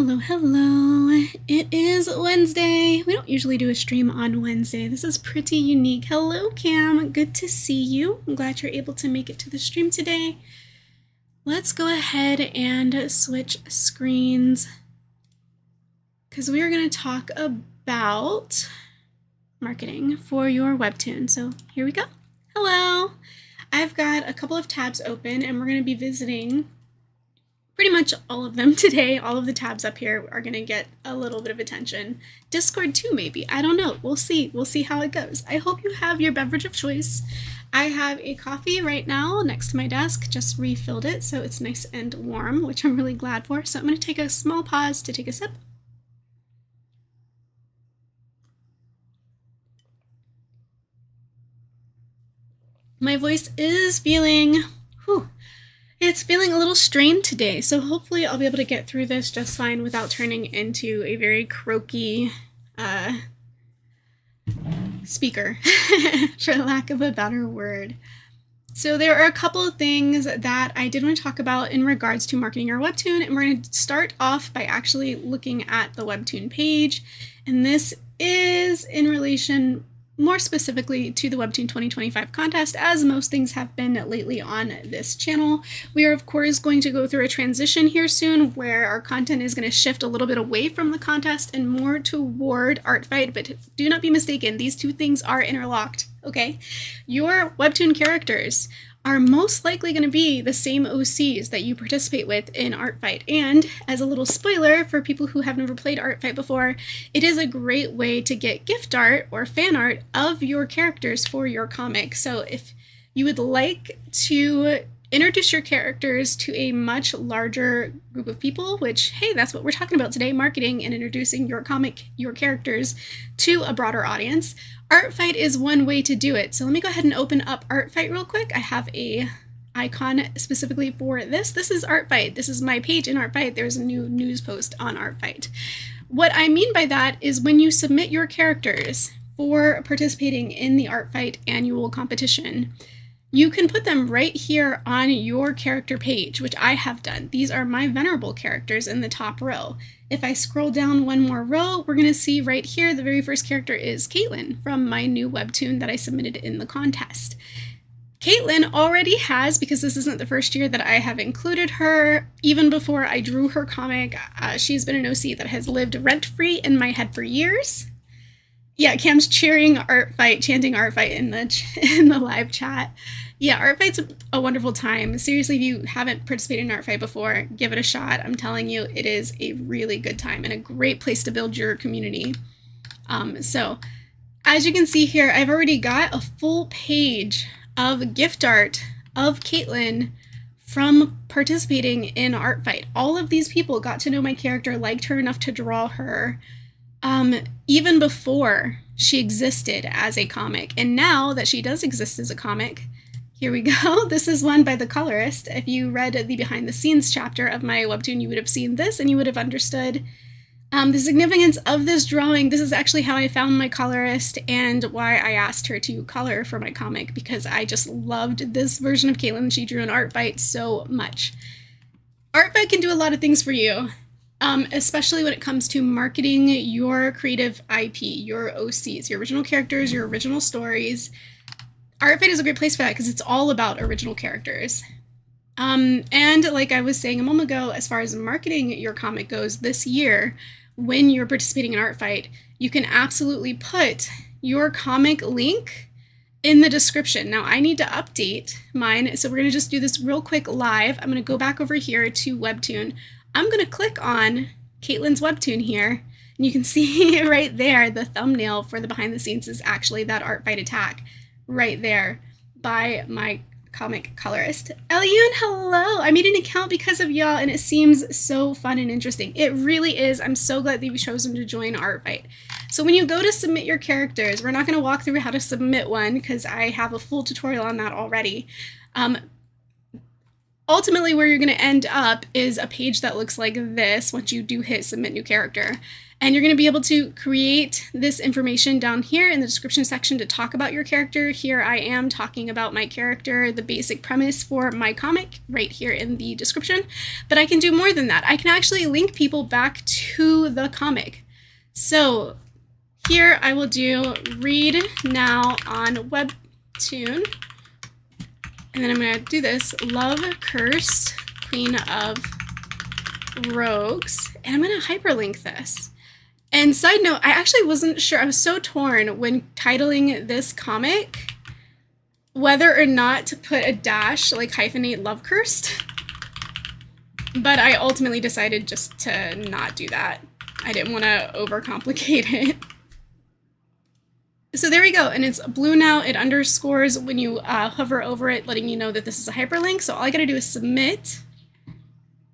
Hello, hello. It is Wednesday. We don't usually do a stream on Wednesday. This is pretty unique. Hello, Cam. Good to see you. I'm glad you're able to make it to the stream today. Let's go ahead and switch screens because we are going to talk about marketing for your Webtoon. So here we go. Hello. I've got a couple of tabs open and we're going to be visiting pretty much all of them today. All of the tabs up here are going to get a little bit of attention. Discord too, maybe. I don't know. We'll see. We'll see how it goes. I hope you have your beverage of choice. I have a coffee right now next to my desk. Just refilled it, so it's nice and warm, which I'm really glad for. So I'm going to take a small pause to take a sip. My voice is feeling... It's feeling a little strained today, so hopefully I'll be able to get through this just fine without turning into a very croaky speaker, for lack of a better word. So there are a couple of things that I did want to talk about in regards to marketing your Webtoon, and we're going to start off by actually looking at the Webtoon page, and this is in relation more specifically to the Webtoon 2025 contest, as most things have been lately on this channel. We are, of course, going to go through a transition here soon where our content is going to shift a little bit away from the contest and more toward art fight, but do not be mistaken, these two things are interlocked, okay? Your Webtoon characters are most likely going to be the same OCs that you participate with in Art Fight. And as a little spoiler for people who have never played Art Fight before, it is a great way to get gift art or fan art of your characters for your comic. So if you would like to introduce your characters to a much larger group of people, which, hey, that's what we're talking about today, marketing and introducing your comic, your characters to a broader audience, Art Fight is one way to do it. So let me go ahead and open up Art Fight real quick. I have a icon specifically for this. This is Art Fight. This is my page in Art Fight. There's a new news post on Art Fight. What I mean by that is when you submit your characters for participating in the Art Fight annual competition, you can put them right here on your character page, which I have done. These are my venerable characters in the top row. If I scroll down one more row, we're going to see right here the very first character is Caitlin from my new Webtoon that I submitted in the contest. Caitlin already has, because this isn't the first year that I have included her, even before I drew her comic, she's been an OC that has lived rent-free in my head for years. Yeah, Cam's cheering Art Fight, chanting Art Fight in the live chat. Yeah, Art Fight's a wonderful time. Seriously, if you haven't participated in Art Fight before, give it a shot. I'm telling you, it is a really good time and a great place to build your community. So, as you can see here, I've already got a full page of gift art of Caitlin from participating in Art Fight. All of these people got to know my character, liked her enough to draw her, even before she existed as a comic. And now that she does exist as a comic, here we go. This is one by the colorist. If you read the behind the scenes chapter of my Webtoon, you would have seen this and you would have understood the significance of this drawing. This is actually how I found my colorist and why I asked her to color for my comic, because I just loved this version of Caitlin she drew in Art Fight so much. Art Fight can do a lot of things for you. Especially when it comes to marketing your creative IP, your OCs, your original characters, your original stories. Art Fight is a great place for that because it's all about original characters. And like I was saying a moment ago, as far as marketing your comic goes this year, when you're participating in Art Fight, you can absolutely put your comic link in the description. Now I need to update mine, so we're going to just do this real quick live. I'm going to go back over here to Webtoon. I'm going to click on Caitlin's Webtoon here, and you can see right there the thumbnail for the behind the scenes is actually that Art Fight attack right there by my comic colorist. Eliune, hello! I made an account because of y'all, and it seems so fun and interesting. It really is. I'm so glad that you've chosen to join Art Fight. So when you go to submit your characters, we're not going to walk through how to submit one because I have a full tutorial on that already. Ultimately, where you're going to end up is a page that looks like this once you do hit submit new character. And you're going to be able to create this information down here in the description section to talk about your character. Here I am talking about my character, the basic premise for my comic right here in the description. But I can do more than that. I can actually link people back to the comic. So here I will do read now on Webtoon. And then I'm going to do this, love cursed queen of rogues. And I'm going to hyperlink this. And side note, I actually wasn't sure, I was so torn when titling this comic, whether or not to put a dash, like hyphenate love cursed. But I ultimately decided just to not do that. I didn't want to overcomplicate it. So there we go, and it's blue now. It underscores when you hover over it, letting you know that this is a hyperlink. So all I gotta do is submit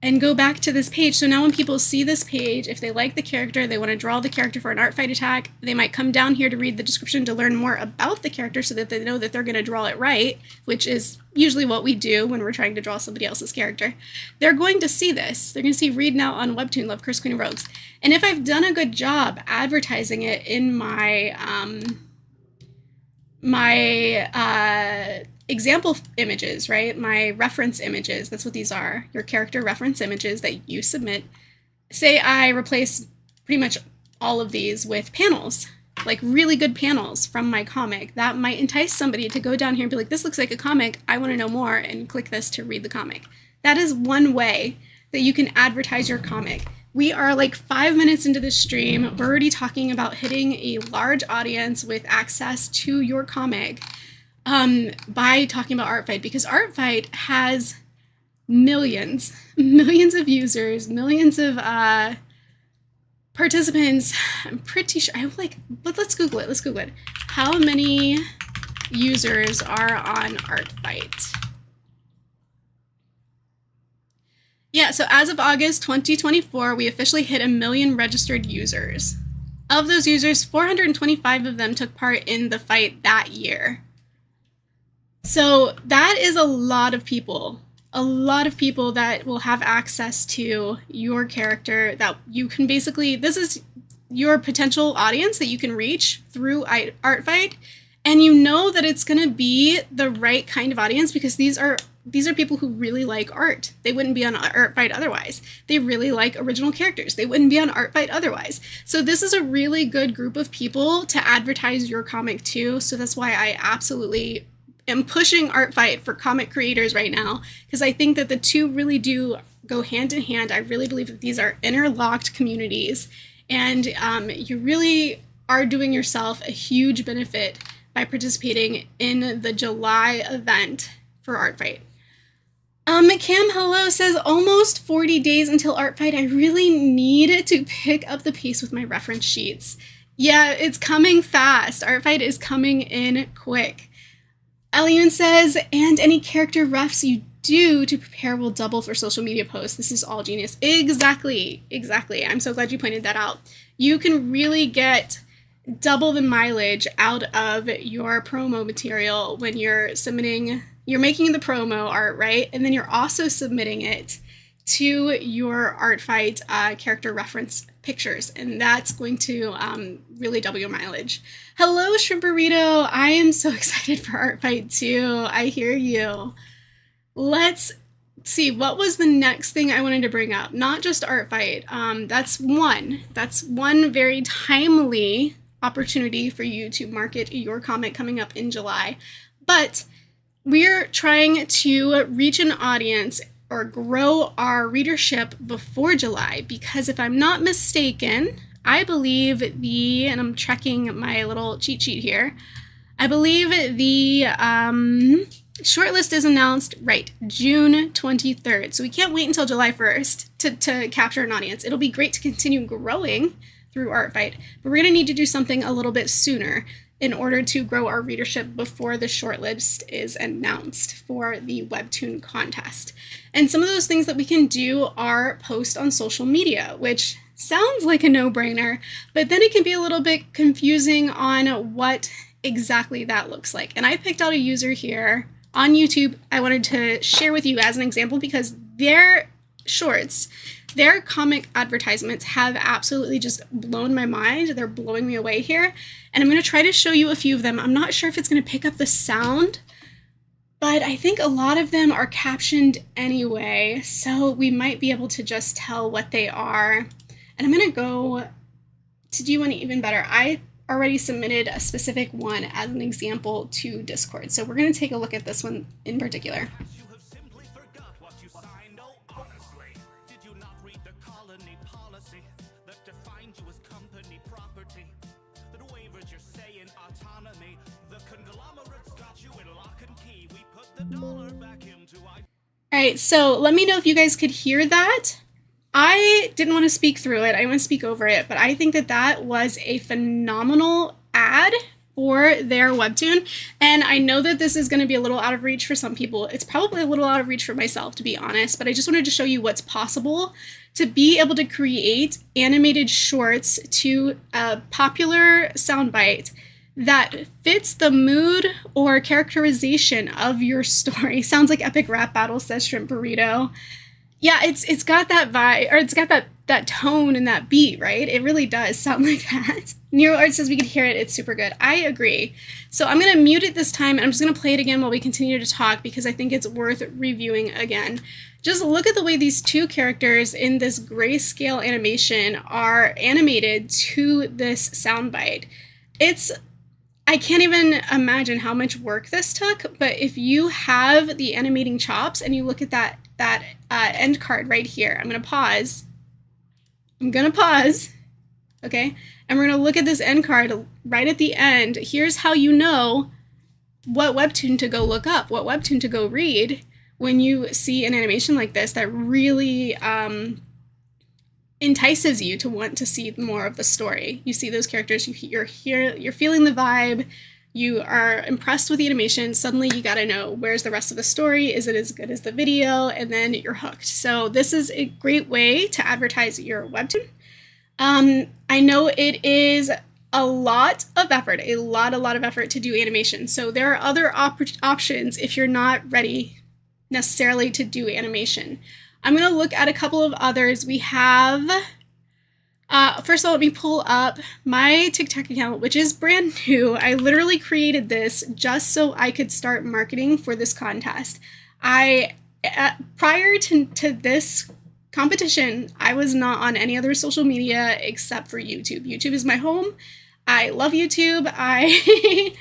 and go back to this page. So now when people see this page, if they like the character, they want to draw the character for an art fight attack, they might come down here to read the description to learn more about the character so that they know that they're going to draw it right, which is usually what we do when we're trying to draw somebody else's character. They're going to see this. They're going to see read now on Webtoon, Love Curse Queen of Rogues. And if I've done a good job advertising it in my example images, right? My reference images, that's what these are, your character reference images that you submit. Say I replace pretty much all of these with panels, like really good panels from my comic. That might entice somebody to go down here and be like, this looks like a comic, I want to know more, and click this to read the comic. That is one way that you can advertise your comic. We are like 5 minutes into this stream. We're already talking about hitting a large audience with access to your comic by talking about Artfight, because Artfight has millions of users, millions of participants. I'm pretty sure, but let's Google it. How many users are on Artfight? Yeah, so as of August 2024, we officially hit 1 million registered users. Of those users, 425 of them took part in the fight that year. So that is a lot of people that will have access to your character, that you can basically, this is your potential audience that you can reach through Artfight. And you know that it's going to be the right kind of audience because these are people who really like art. They wouldn't be on Artfight otherwise. They really like original characters. They wouldn't be on Artfight otherwise. So this is a really good group of people to advertise your comic to. So that's why I absolutely am pushing Artfight for comic creators right now, because I think that the two really do go hand in hand. I really believe that these are interlocked communities, and you really are doing yourself a huge benefit by participating in the July event for Artfight. Cam Hello says, almost 40 days until Artfight. I really need to pick up the pace with my reference sheets. Yeah, it's coming fast. Artfight is coming in quick. Elian says, and any character refs you do to prepare will double for social media posts. This is all genius. Exactly. I'm so glad you pointed that out. You can really get double the mileage out of your promo material when you're submitting, you're making the promo art, right? And then you're also submitting it to your Artfight character reference pictures, and that's going to really double your mileage. Hello, Shrimp Burrito. I am so excited for Artfight too. I hear you. Let's see, what was the next thing I wanted to bring up? Not just Artfight. That's one very timely opportunity for you to market your comic coming up in July. But we're trying to reach an audience or grow our readership before July, because if I'm not mistaken, I believe and I'm checking my little cheat sheet here, I believe the shortlist is announced, right, June 23rd. So we can't wait until July 1st to capture an audience. It'll be great to continue growing through Artfight, but we're going to need to do something a little bit sooner in order to grow our readership before the shortlist is announced for the Webtoon contest. And some of those things that we can do are post on social media, which sounds like a no-brainer, but then it can be a little bit confusing on what exactly that looks like. And I picked out a user here on YouTube I wanted to share with you as an example, because their shorts. Their comic advertisements have absolutely just blown my mind. They're blowing me away here. And I'm going to try to show you a few of them. I'm not sure if it's going to pick up the sound, but I think a lot of them are captioned anyway, so we might be able to just tell what they are. And I'm going to go to do one even better. I already submitted a specific one as an example to Discord, so we're going to take a look at this one in particular. Alright, so let me know if you guys could hear that. I didn't want to speak through it, I want to speak over it, but I think that that was a phenomenal ad for their webtoon, and I know that this is going to be a little out of reach for some people. It's probably a little out of reach for myself, to be honest, but I just wanted to show you what's possible to be able to create animated shorts to a popular soundbite that fits the mood or characterization of your story. Sounds like epic rap battle, says Shrimp Burrito. Yeah, it's got that vibe, or it's got that tone and that beat, right? It really does sound like that. NeuroArt says we could hear it, it's super good. I agree. So I'm going to mute it this time, and I'm just going to play it again while we continue to talk, because I think it's worth reviewing again. Just look at the way these two characters in this grayscale animation are animated to this soundbite. I can't even imagine how much work this took, but if you have the animating chops and you look at that end card right here, I'm going to pause, okay? And we're going to look at this end card right at the end. Here's how you know what webtoon to go look up, what webtoon to go read when you see an animation like this that really entices you to want to see more of the story. You see those characters, you're feeling the vibe, you are impressed with the animation, suddenly you gotta know, where's the rest of the story? Is it as good as the video? And then you're hooked. So this is a great way to advertise your webtoon. I know it is a lot of effort, a lot of effort to do animation. So there are other options if you're not ready necessarily to do animation. I'm going to look at a couple of others. We have, first of all, let me pull up my TikTok account, which is brand new. I literally created this just so I could start marketing for this contest. Prior to this competition, I was not on any other social media except for YouTube. YouTube is my home. I love YouTube. I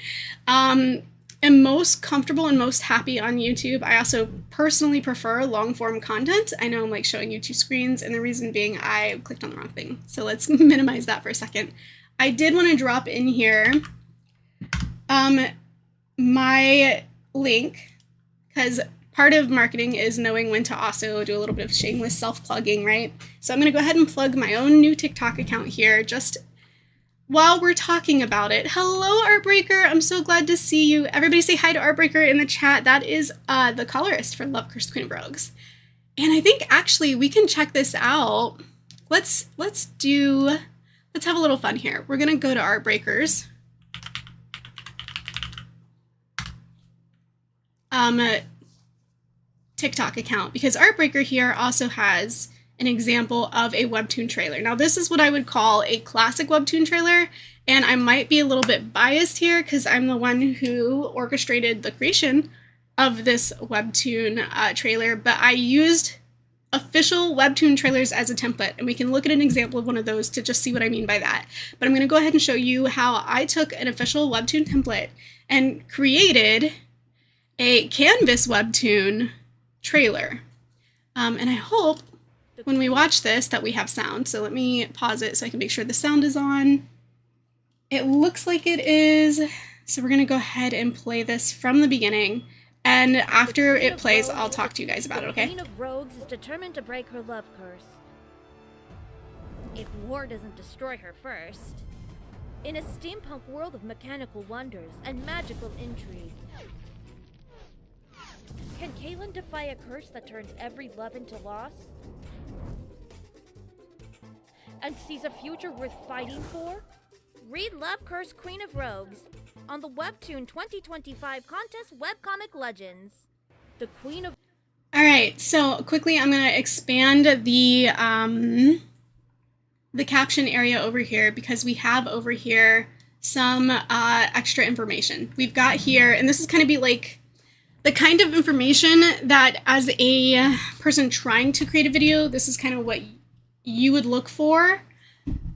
am most comfortable and most happy on YouTube. I also personally prefer long form content. I know I'm like showing you two screens, and the reason being I clicked on the wrong thing. So let's minimize that for a second. I did want to drop in here my link, because part of marketing is knowing when to also do a little bit of shameless self-plugging, right? So I'm going to go ahead and plug my own new TikTok account here just while we're talking about it. Hello, Artbreaker. I'm so glad to see you. Everybody say hi to Artbreaker in the chat. That is the colorist for Love Cursed Queen of Rogues. And I think actually we can check this out. Let's have a little fun here. We're gonna go to Artbreaker's TikTok account, because Artbreaker here also has an example of a webtoon trailer. Now this is what I would call a classic webtoon trailer, and I might be a little bit biased here because I'm the one who orchestrated the creation of this webtoon trailer, but I used official webtoon trailers as a template, and we can look at an example of one of those to just see what I mean by that. But I'm going to go ahead and show you how I took an official webtoon template and created a Canvas webtoon trailer. And I hope when we watch this that we have sound. So let me pause it so I can make sure the sound is on. It looks like it is. So we're going to go ahead and play this from the beginning. And after it plays, I'll talk to you guys about it, okay? The Queen of Rogues is determined to break her love curse. If war doesn't destroy her first. In a steampunk world of mechanical wonders and magical intrigue, can Caitlin defy a curse that turns every love into loss? And sees a future worth fighting for? Read Love Cursed Queen of Rogues on the Webtoon 2025 contest webcomic Legends. The Queen of... All right, so quickly I'm going to expand the caption area over here because we have over here some extra information. We've got here, and this is kind of be like the kind of information that as a person trying to create a video, this is kind of what you would look for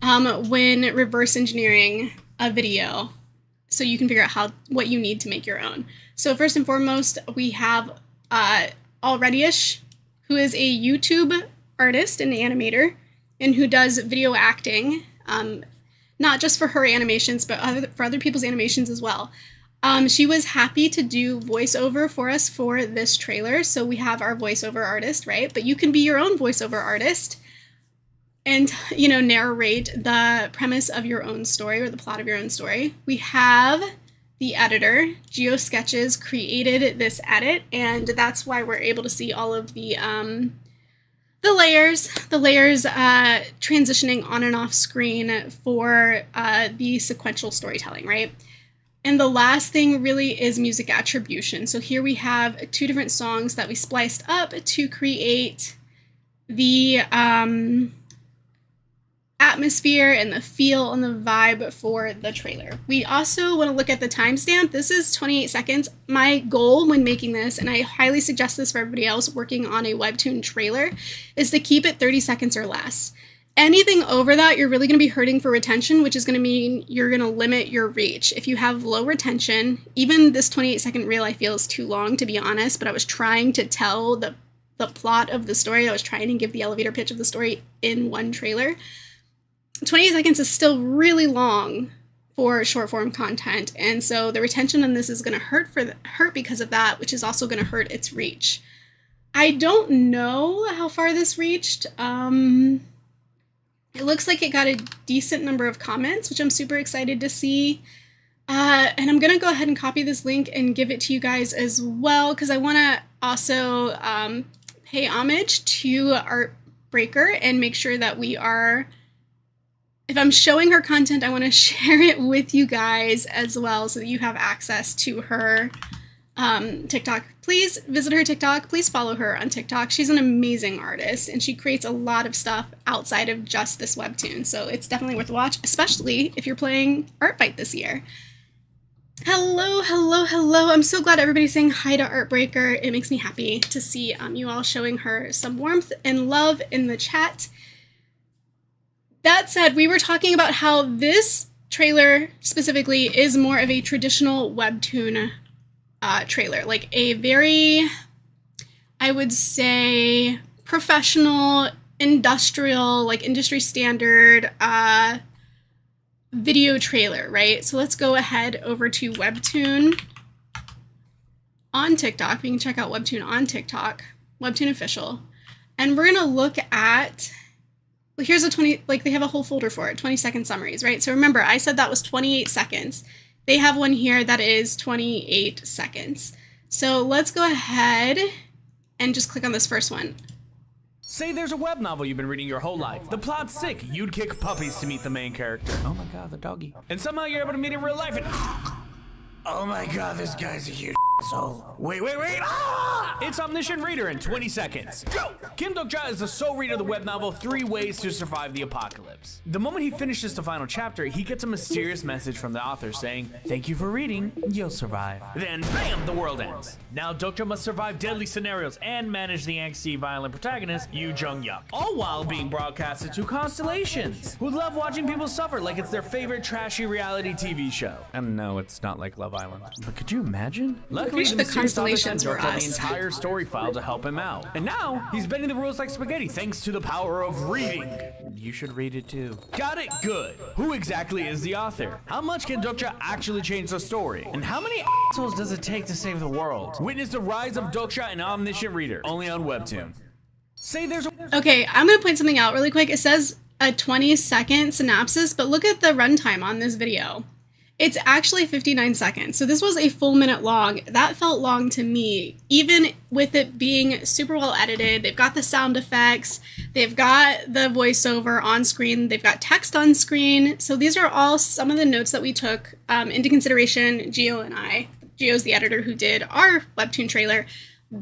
when reverse engineering a video, so you can figure out what you need to make your own. So first and foremost, we have Alreadyish, who is a YouTube artist and animator, and who does video acting, not just for her animations, but for other people's animations as well. She was happy to do voiceover for us for this trailer, so we have our voiceover artist, right? But you can be your own voiceover artist and, you know, narrate the premise of your own story or the plot of your own story. We have the editor. GeoSketches created this edit, and that's why we're able to see all of the layers transitioning on and off screen for the sequential storytelling, right? And the last thing really is music attribution. So here we have 2 different songs that we spliced up to create the atmosphere and the feel and the vibe for the trailer. We also want to look at the timestamp. This is 28 seconds. My goal when making this, and I highly suggest this for everybody else working on a Webtoon trailer, is to keep it 30 seconds or less. Anything over that, you're really going to be hurting for retention, which is going to mean you're going to limit your reach. If you have low retention, even this 28-second reel I feel is too long, to be honest, but I was trying to tell the plot of the story. I was trying to give the elevator pitch of the story in one trailer. 28 seconds is still really long for short form content, and so the retention on this is going to hurt because of that, which is also going to hurt its reach. I don't know how far this reached. It looks like it got a decent number of comments, which I'm super excited to see. And I'm going to go ahead and copy this link and give it to you guys as well, because I want to also pay homage to Artbreaker and make sure that we are, if I'm showing her content, I want to share it with you guys as well so that you have access to her TikTok. Please visit her TikTok. Please follow her on TikTok. She's an amazing artist, and she creates a lot of stuff outside of just this webtoon. So it's definitely worth a watch, especially if you're playing Art Fight this year. Hello, hello, hello. I'm so glad everybody's saying hi to Artbreaker. It makes me happy to see you all showing her some warmth and love in the chat. That said, we were talking about how this trailer specifically is more of a traditional webtoon trailer, like a very, I would say, professional, industrial, like industry standard video trailer, right? So let's go ahead over to Webtoon on TikTok. We can check out Webtoon on TikTok, Webtoon Official, and we're gonna look at, well, here's a 20, like they have a whole folder for it, 20-second summaries, right? So remember, I said that was 28 seconds. They have one here that is 28 seconds. So let's go ahead and just click on this first one. Say there's a web novel you've been reading your whole life. The plot's sick. You'd kick puppies to meet the main character. Oh my god, the doggy. And somehow you're able to meet in real life and... Oh my god, this guy's a huge asshole. Wait. Ah! It's Omniscient Reader in 20 seconds. Go! Kim Dok-ja is the sole reader of the web novel 3 Ways to Survive the Apocalypse. The moment he finishes the final chapter, he gets a mysterious message from the author saying, "Thank you for reading, you'll survive." Then, bam, the world ends. Now Dok-ja must survive deadly scenarios and manage the angsty, violent protagonist, Yoo Jung-yuk, all while being broadcasted to constellations who love watching people suffer like it's their favorite trashy reality TV show. And no, it's not like Love Island. But could you imagine? Luckily, the constellations were the us. entire story file to help him out. And now, he's bending the rules like spaghetti thanks to the power of reading. You should read it too. Got it? Good. Who exactly is the author? How much can Dok-ja actually change the story? And how many assholes does it take to save the world? Witness the rise of Dok-ja and Omniscient Reader, only on Webtoon. Say there's a... Okay, I'm going to point something out really quick. It says a 20-second synopsis, but look at the runtime on this video. It's actually 59 seconds. So this was a full minute long. That felt long to me, even with it being super well edited. They've got the sound effects. They've got the voiceover on screen. They've got text on screen. So these are all some of the notes that we took into consideration, Geo and I. Geo's the editor who did our Webtoon trailer,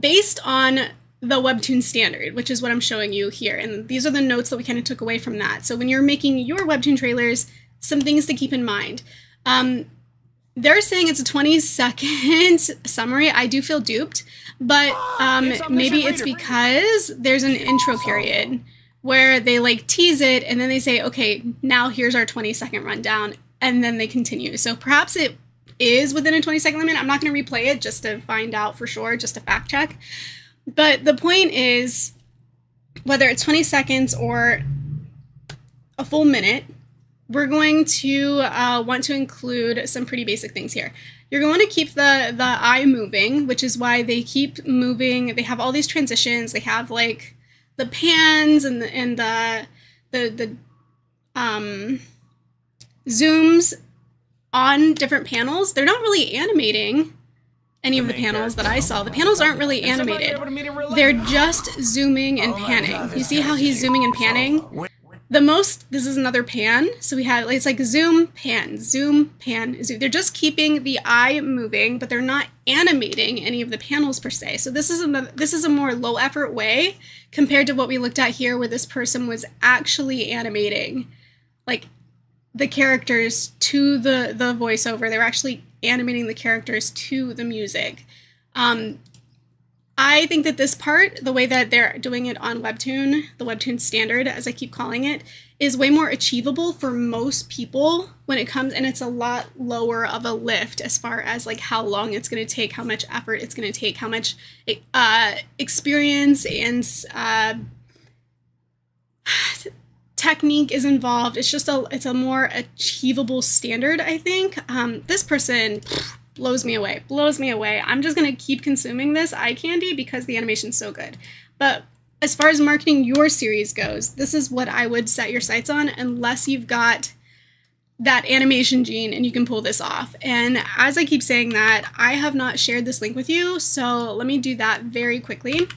based on the Webtoon standard, which is what I'm showing you here. And these are the notes that we kind of took away from that. So when you're making your Webtoon trailers, some things to keep in mind. They're saying it's a 20-second summary. I do feel duped, but maybe it's because there's an intro period where they like tease it and then they say, okay, now here's our 20-second rundown, and then they continue. So perhaps it is within a 20-second limit. I'm not going to replay it just to find out for sure, just to fact check. But the point is, whether it's 20 seconds or a full minute, we're going to want to include some pretty basic things here. You're going to keep the eye moving, which is why they keep moving. They have all these transitions. They have like the pans and the zooms on different panels. They're not really animating any of the panels that I saw. The panels aren't really animated. They're just zooming and panning. You see how he's zooming and panning? This is another pan. So we have, it's like zoom, pan, zoom. They're just keeping the eye moving, but they're not animating any of the panels per se. So this is a more low effort way compared to what we looked at here, where this person was actually animating like the characters to the voiceover. They were actually animating the characters to the music. I think that this part, the way that they're doing it on Webtoon, the Webtoon standard, as I keep calling it, is way more achievable for most people when it comes, and it's a lot lower of a lift as far as like how long it's going to take, how much effort it's going to take, how much experience and technique is involved. It's a more achievable standard, I think. This person blows me away. I'm just going to keep consuming this eye candy because the animation's so good. But as far as marketing your series goes, this is what I would set your sights on, unless you've got that animation gene and you can pull this off. And as I keep saying that, I have not shared this link with you, so let me do that very quickly.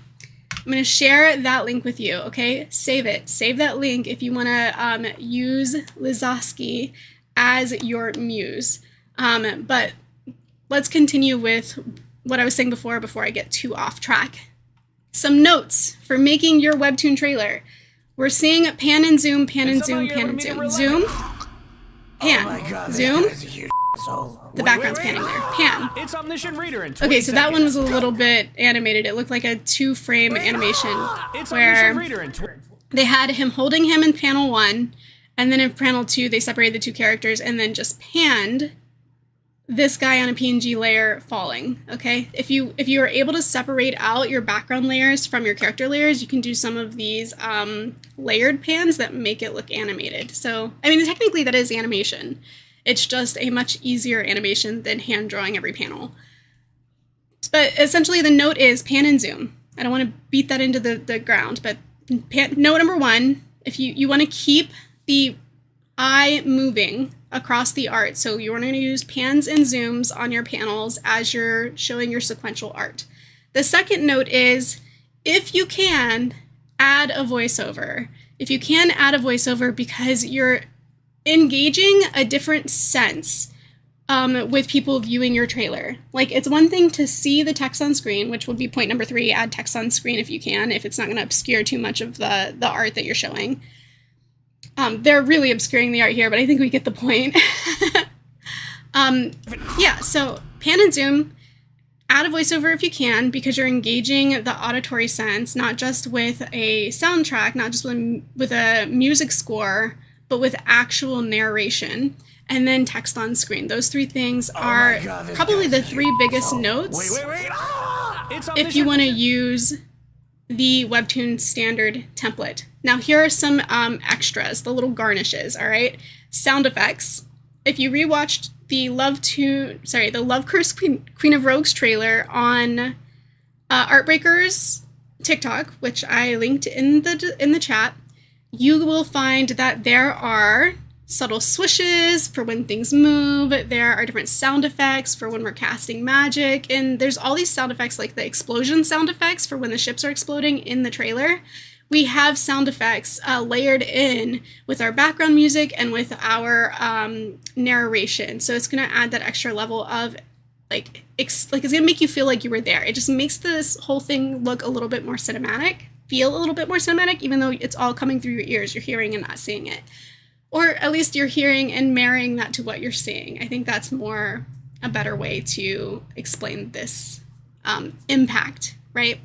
I'm going to share that link with you, okay? Save it. Save that link if you want to use Lizoski as your muse. But let's continue with what I was saying before I get too off track. Some notes for making your Webtoon trailer. We're seeing pan and zoom, pan and zoom, pan and zoom. Zoom, pan, zoom. The background's panning there. Pan. It's omniscient reader in 20 Okay, so that one was a seconds. little bit animated. It looked like a 2-frame animation where they had him holding him in panel 1, and then in panel 2 they separated the two characters and then just panned this guy on a PNG layer falling, okay? If you are able to separate out your background layers from your character layers, you can do some of these layered pans that make it look animated. So, I mean, technically that is animation. It's just a much easier animation than hand drawing every panel. But essentially the note is pan and zoom. I don't want to beat that into the ground, but note number 1, if you want to keep the eye moving across the art. So you're going to use pans and zooms on your panels as you're showing your sequential art. The second note is, if you can, add a voiceover. If you can add a voiceover, because you're engaging a different sense with people viewing your trailer. Like, it's one thing to see the text on screen, which would be point number 3, add text on screen if you can, if it's not going to obscure too much of the art that you're showing. They're really obscuring the art here, but I think we get the point. Yeah, so pan and zoom, add a voiceover if you can, because you're engaging the auditory sense, not just with a soundtrack, not just with a music score, but with actual narration, and then text on screen. Those 3 things are probably the 3 biggest notes if you want to use the Webtoon standard template. Now here are some extras, the little garnishes, all right? Sound effects. If you rewatched the Love Curse Queen of Rogues trailer on Artbreaker's TikTok, which I linked in the chat, you will find that there are subtle swishes for when things move, there are different sound effects for when we're casting magic, and there's all these sound effects, like the explosion sound effects for when the ships are exploding in the trailer. We have sound effects layered in with our background music and with our narration, so it's going to add that extra level of it's gonna make you feel like you were there. It just makes this whole thing look a little bit more cinematic, feel a little bit more cinematic, even though it's all coming through your ears. You're hearing and not seeing it. Or at least you're hearing and marrying that to what you're seeing. I think that's more a better way to explain this impact, right?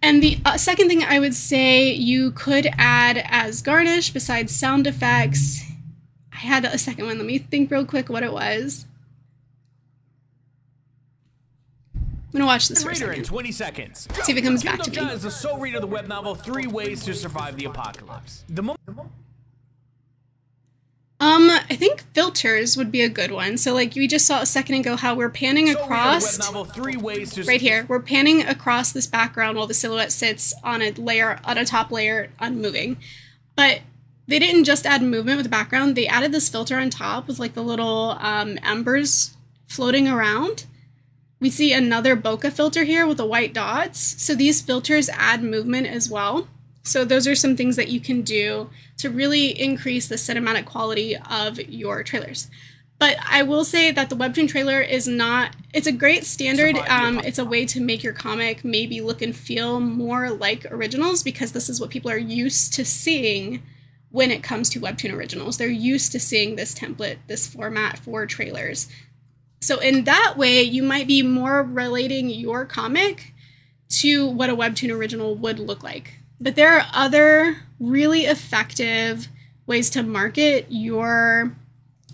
And the second thing I would say you could add as garnish besides sound effects, I had a second one. Let me think real quick what it was. I'm gonna watch this for a Reader in second. 20 seconds. See if it comes back to me. Kindle is the sole reader of the web novel 3 Ways to Survive the Apocalypse. I think filters would be a good one. So like we just saw a second ago how we're panning across right here. We're panning across this background while the silhouette sits on a layer, on a top layer, unmoving. But they didn't just add movement with the background. They added this filter on top with like the little embers floating around. We see another bokeh filter here with the white dots. So these filters add movement as well. So those are some things that you can do to really increase the cinematic quality of your trailers. But I will say that the Webtoon trailer is not, it's a great standard. It's a way to make your comic maybe look and feel more like originals, because this is what people are used to seeing when it comes to Webtoon originals. They're used to seeing this template, this format for trailers. So in that way, you might be more relating your comic to what a Webtoon original would look like. But there are other really effective ways to market your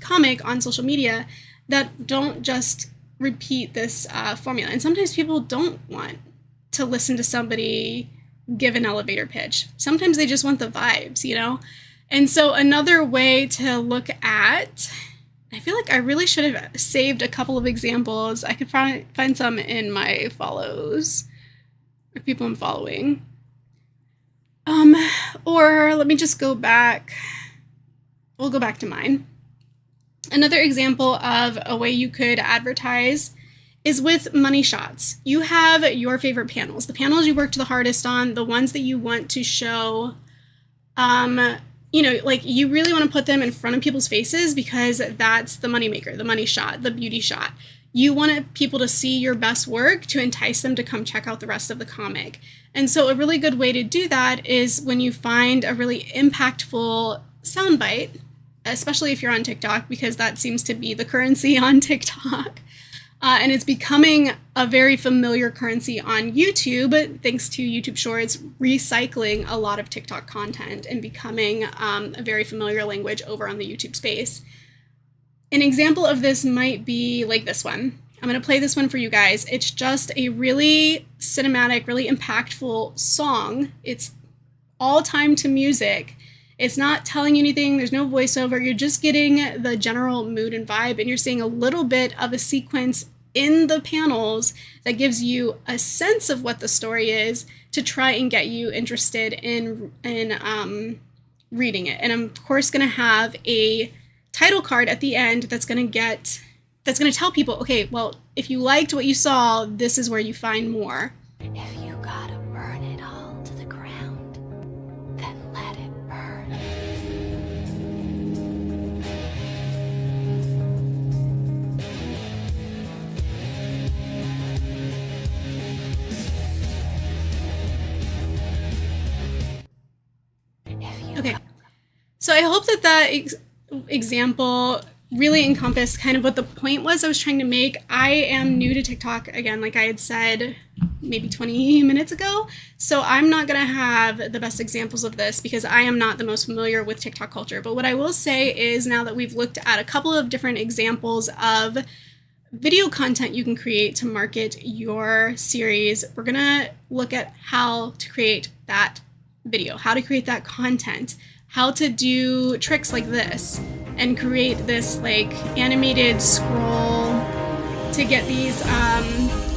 comic on social media that don't just repeat this formula. And sometimes people don't want to listen to somebody give an elevator pitch. Sometimes they just want the vibes, you know? And so another way to look at, I feel like I really should have saved a couple of examples. I could find some in my follows, or people I'm following. Or let me just go back. We'll go back to mine. Another example of a way you could advertise is with money shots. You have your favorite panels, the panels you worked the hardest on, the ones that you want to show, you know, like you really want to put them in front of people's faces because that's the moneymaker, the money shot, the beauty shot. You want people to see your best work to entice them to come check out the rest of the comic. And so a really good way to do that is when you find a really impactful soundbite, especially if you're on TikTok, because that seems to be the currency on TikTok. And it's becoming a very familiar currency on YouTube, thanks to YouTube Shorts recycling a lot of TikTok content and becoming a very familiar language over on the YouTube space. An example of this might be like this one. I'm going to play this one for you guys. It's just a really cinematic, really impactful song. It's all time to music. It's not telling you anything. There's no voiceover. You're just getting the general mood and vibe, and you're seeing a little bit of a sequence in the panels that gives you a sense of what the story is to try and get you interested in reading it. And I'm of course going to have a title card at the end that's going to tell people, okay, well, if you liked what you saw, this is where you find more. If you gotta burn it all to the ground, then let it burn. Okay, so I hope that example really encompassed kind of what the point was I was trying to make. I am new to TikTok, again, like I had said maybe 20 minutes ago, so I'm not going to have the best examples of this because I am not the most familiar with TikTok culture. But what I will say is, now that we've looked at a couple of different examples of video content you can create to market your series, we're going to look at how to create that video, how to create that content, how to do tricks like this and create this like animated scroll to get these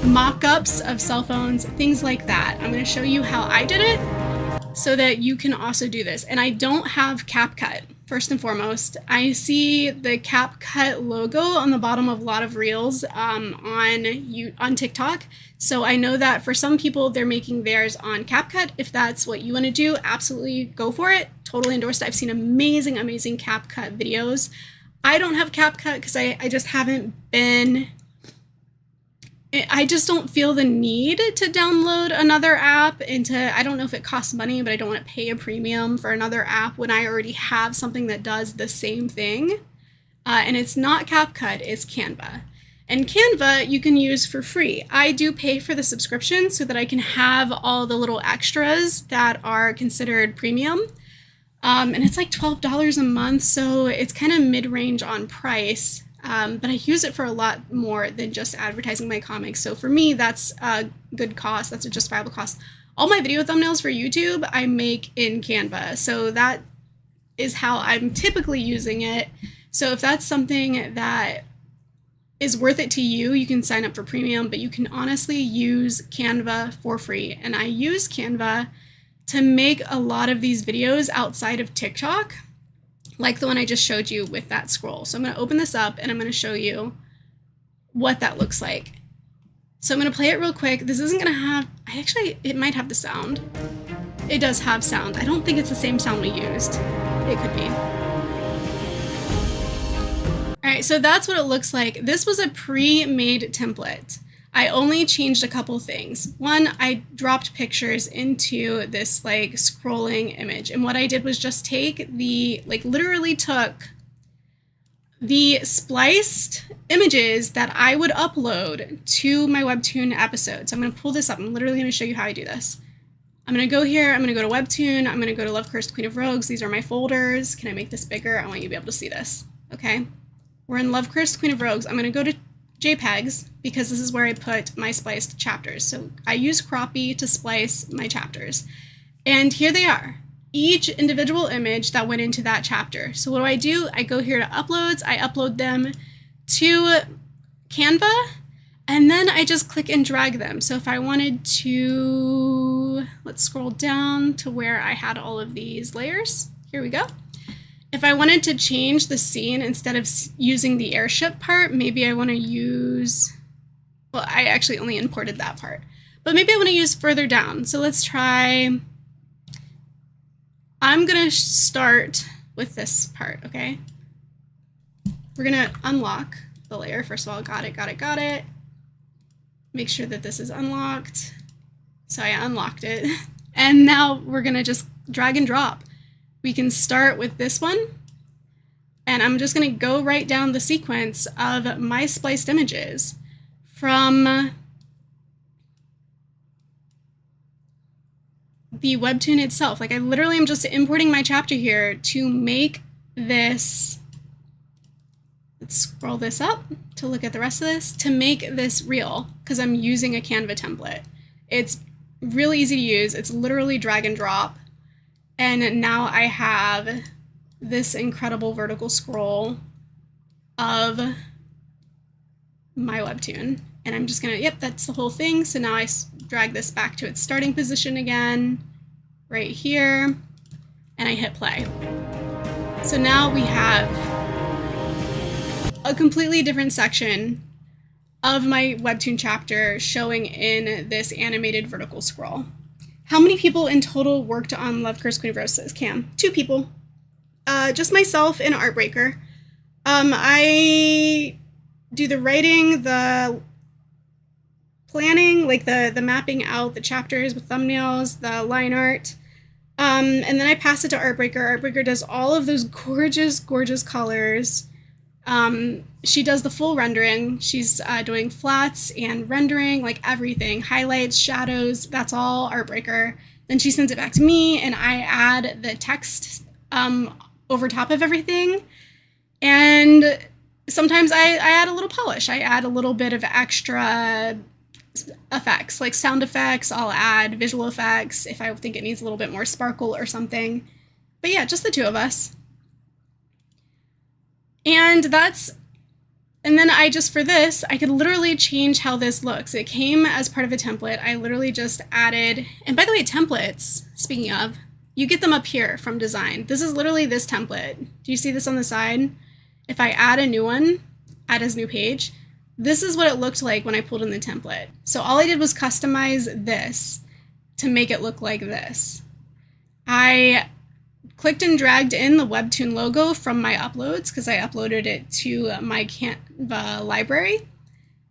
mock-ups of cell phones, things like that. I'm going to show you how I did it so that you can also do this. And I don't have CapCut, first and foremost. I see the CapCut logo on the bottom of a lot of reels on TikTok. So I know that for some people, they're making theirs on CapCut. If that's what you want to do, absolutely go for it. Totally endorsed. I've seen amazing, amazing CapCut videos. I don't have CapCut because I just haven't been I just don't feel the need to download another app I don't know if it costs money, but I don't want to pay a premium for another app when I already have something that does the same thing. And it's not CapCut, it's Canva. And Canva you can use for free. I do pay for the subscription so that I can have all the little extras that are considered premium. And it's like $12 a month, so it's kind of mid-range on price. But I use it for a lot more than just advertising my comics. So for me, that's a good cost. That's a justifiable cost. All my video thumbnails for YouTube, I make in Canva. So that is how I'm typically using it. So if that's something that is worth it to you, you can sign up for premium, but you can honestly use Canva for free. And I use Canva to make a lot of these videos outside of TikTok, like the one I just showed you with that scroll. So I'm going to open this up and I'm going to show you what that looks like. So I'm going to play it real quick. This isn't going to have, it might have the sound. It does have sound. I don't think it's the same sound we used. It could be. All right, so that's what it looks like. This was a pre-made template. I only changed a couple things. One, I dropped pictures into this like scrolling image. And what I did was just take literally took the spliced images that I would upload to my Webtoon episodes. I'm gonna pull this up. I'm literally gonna show you how I do this. I'm gonna go here, I'm gonna go to Webtoon, I'm gonna go to Love Cursed Queen of Rogues. These are my folders. Can I make this bigger? I want you to be able to see this, okay? We're in Love Cursed Queen of Rogues. I'm gonna go to JPEGs because this is where I put my spliced chapters. So I use Croppy to splice my chapters. And here they are, each individual image that went into that chapter. So what do? I go here to uploads, I upload them to Canva, and then I just click and drag them. So if I wanted to, let's scroll down to where I had all of these layers. Here we go. If I wanted to change the scene, instead of using the airship part, maybe I want to use, well, I actually only imported that part, but maybe I want to use further down. So let's try, I'm going to start with this part, okay? We're going to unlock the layer. First of all, got it. Make sure that this is unlocked. So I unlocked it. And now we're going to just drag and drop. We can start with this one, and I'm just going to go right down the sequence of my spliced images from the Webtoon itself. Like I literally am just importing my chapter here to make this, let's scroll this up to look at the rest of this, to make this real, because I'm using a Canva template. It's really easy to use. It's literally drag and drop. And now I have this incredible vertical scroll of my Webtoon. And I'm just gonna, yep, that's the whole thing. So now I drag this back to its starting position again, right here, and I hit play. So now we have a completely different section of my Webtoon chapter showing in this animated vertical scroll. How many people in total worked on Love Cursed Queen of Roses, Cam? 2 people. Just myself and Artbreaker. I do the writing, the planning, like the mapping out the chapters with thumbnails, the line art. And then I pass it to Artbreaker. Artbreaker does all of those gorgeous, gorgeous colors. She does the full rendering. She's doing flats and rendering, like everything, highlights, shadows, that's all Artbreaker. Then she sends it back to me and I add the text over top of everything. And sometimes I add a little polish. I add a little bit of extra effects, like sound effects. I'll add visual effects if I think it needs a little bit more sparkle or something. But yeah, just the 2 of us. And then I just, for this, I could literally change how this looks. It came as part of a template. I literally just added, and by the way, templates, speaking of, you get them up here from design. This is literally this template. Do you see this on the side? If I add a new one, add as new page, this is what it looked like when I pulled in the template. So all I did was customize this to make it look like this. I clicked and dragged in the Webtoon logo from my uploads because I uploaded it to my Canva library.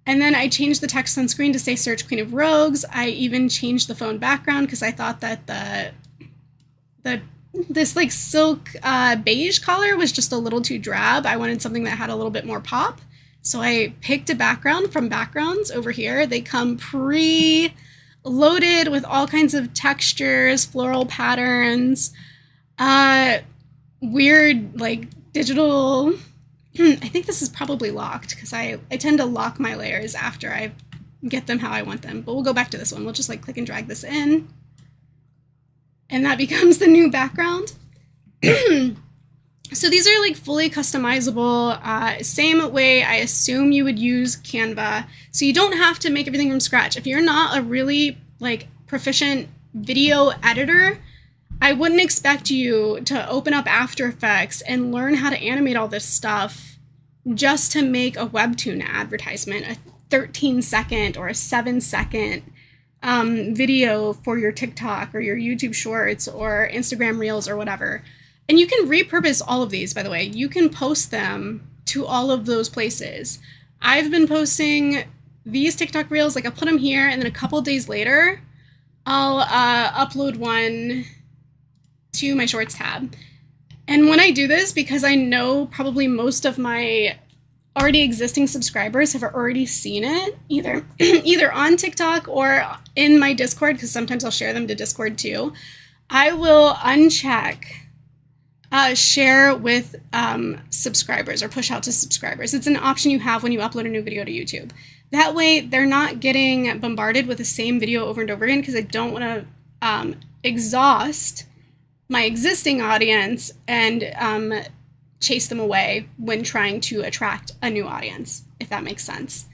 And then I changed the text on screen to say Search Queen of Rogues. I even changed the phone background because I thought that this like silk beige color was just a little too drab. I wanted something that had a little bit more pop. So I picked a background from backgrounds over here. They come pre-loaded with all kinds of textures, floral patterns, weird like digital. I think this is probably locked because I tend to lock my layers after I get them how I want them. But we'll go back to this one. We'll just like click and drag this in. And that becomes the new background. So these are like fully customizable, same way I assume you would use Canva. So you don't have to make everything from scratch. If you're not a really like proficient video editor, I wouldn't expect you to open up After Effects and learn how to animate all this stuff just to make a Webtoon advertisement, a 13-second or a 7-second video for your TikTok or your YouTube Shorts or Instagram Reels or whatever. And you can repurpose all of these, by the way. You can post them to all of those places. I've been posting these TikTok Reels, like I'll put them here, and then a couple days later, I'll upload one to my Shorts tab. And when I do this, because I know probably most of my already existing subscribers have already seen it, either on TikTok or in my Discord, because sometimes I'll share them to Discord too, I will uncheck share with subscribers or push out to subscribers. It's an option you have when you upload a new video to YouTube. That way they're not getting bombarded with the same video over and over again, because I don't want to exhaust my existing audience and chase them away when trying to attract a new audience, if that makes sense.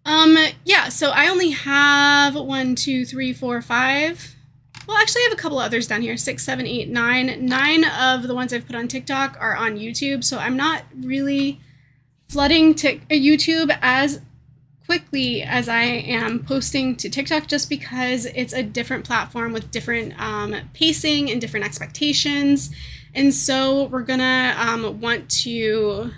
Yeah, so I only have 1, 2, 3, 4, 5. Well, actually, I have a couple others down here, 6, 7, 8, 9. 9 of the ones I've put on TikTok are on YouTube, so I'm not really flooding to YouTube as quickly as I am posting to TikTok, just because it's a different platform with different pacing and different expectations. And so we're gonna want to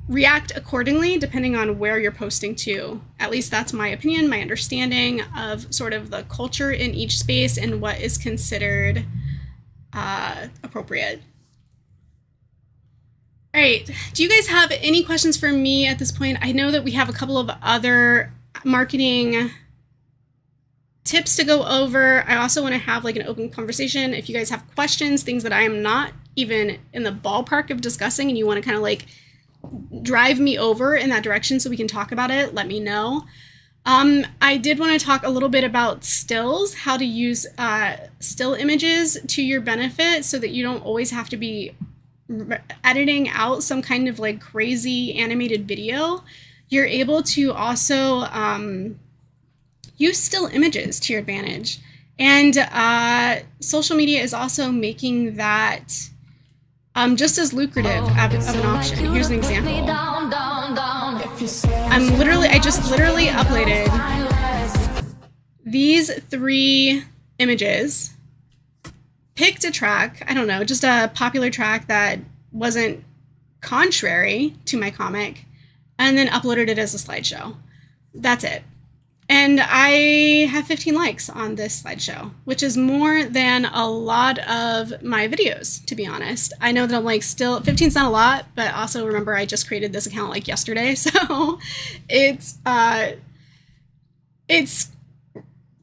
react accordingly depending on where you're posting to. At least that's my opinion, my understanding of sort of the culture in each space and what is considered appropriate. All right, do you guys have any questions for me at this point? I know that we have a couple of other marketing tips to go over. I also want to have like an open conversation. If you guys have questions, things that I am not even in the ballpark of discussing, and you want to kind of like drive me over in that direction so we can talk about it, let me know. I did want to talk a little bit about stills, how to use still images to your benefit so that you don't always have to be editing out some kind of like crazy animated video. You're able to also use still images to your advantage. And social media is also making that just as lucrative of an option. Here's an example. I just literally uploaded these 3 images, picked a track, I don't know, just a popular track that wasn't contrary to my comic, and then uploaded it as a slideshow. That's it. And I have 15 likes on this slideshow, which is more than a lot of my videos, to be honest. I know that I'm like still, 15's not a lot, but also remember I just created this account like yesterday, so it's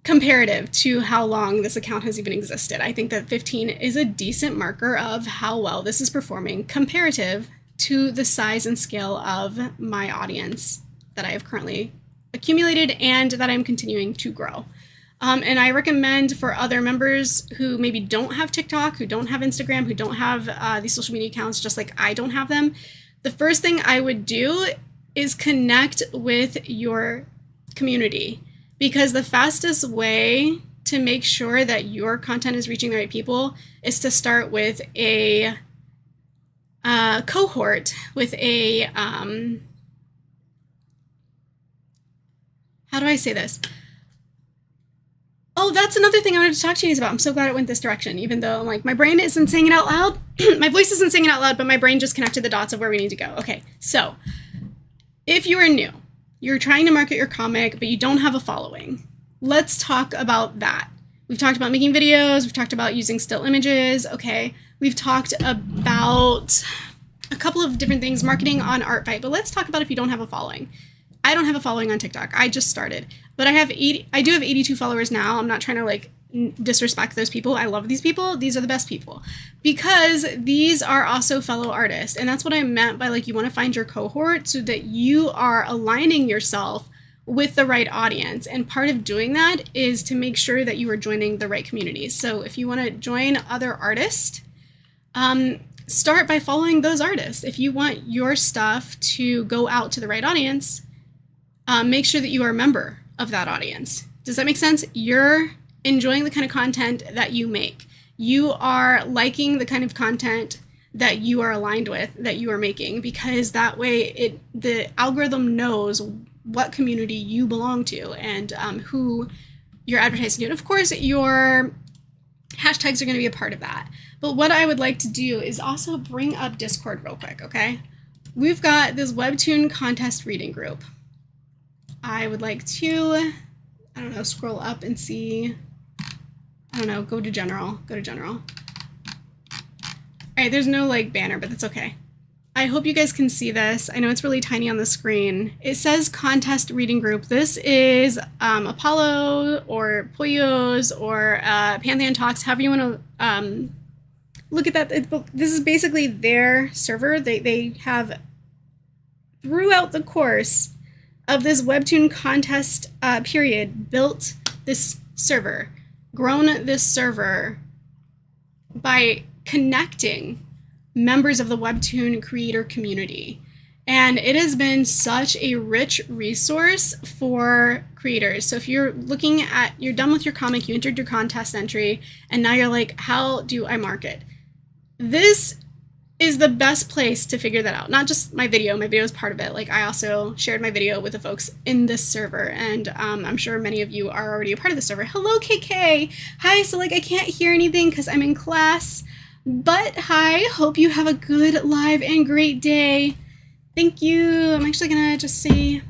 comparative to how long this account has even existed. I think that 15 is a decent marker of how well this is performing comparative to the size and scale of my audience that I have currently accumulated and that I'm continuing to grow. And I recommend for other members who maybe don't have TikTok, who don't have Instagram, who don't have these social media accounts, just like I don't have them, the first thing I would do is connect with your community, because the fastest way to make sure that your content is reaching the right people is to start with a cohort, with a how do I say this? Oh, that's another thing I wanted to talk to you guys about. I'm so glad it went this direction, even though like my brain isn't saying it out loud. My voice isn't saying it out loud, but my brain just connected the dots of where we need to go. Okay, so if you are new, you're trying to market your comic, but you don't have a following, let's talk about that. We've talked about making videos. We've talked about using still images. Okay. We've talked about a couple of different things, marketing on Artfight, but let's talk about if you don't have a following. I don't have a following on TikTok. I just started, but I do have 82 followers now. I'm not trying to like disrespect those people. I love these people. These are the best people because these are also fellow artists. And that's what I meant by like, you want to find your cohort so that you are aligning yourself with the right audience. And part of doing that is to make sure that you are joining the right communities. So if you want to join other artists, start by following those artists. If you want your stuff to go out to the right audience, make sure that you are a member of that audience. Does that make sense? You're enjoying the kind of content that you make. You are liking the kind of content that you are aligned with, that you are making, because that way the algorithm knows what community you belong to and who you're advertising to. And of course, your hashtags are going to be a part of that. But what I would like to do is also bring up Discord real quick, okay? We've got this Webtoon contest reading group. I would like to, I don't know, scroll up and see, I don't know, go to general. All right, there's no like banner, but that's okay. I hope you guys can see this. I know it's really tiny on the screen. It says contest reading group. This is Apollo or Pollos or Pantheon Talks, however you want to look at that. This is basically their server. They have, throughout the course of this Webtoon contest period, built this server, grown this server by connecting members of the Webtoon creator community. And it has been such a rich resource for creators. So if you're looking at, you're done with your comic, you entered your contest entry, and now you're like, how do I market? This is the best place to figure that out. Not just my video is part of it. Like I also shared my video with the folks in this server, and I'm sure many of you are already a part of the server. Hello, KK. Hi, so like I can't hear anything because I'm in class, but hi, hope you have a good, live, and great day. Thank you. I'm actually gonna just say,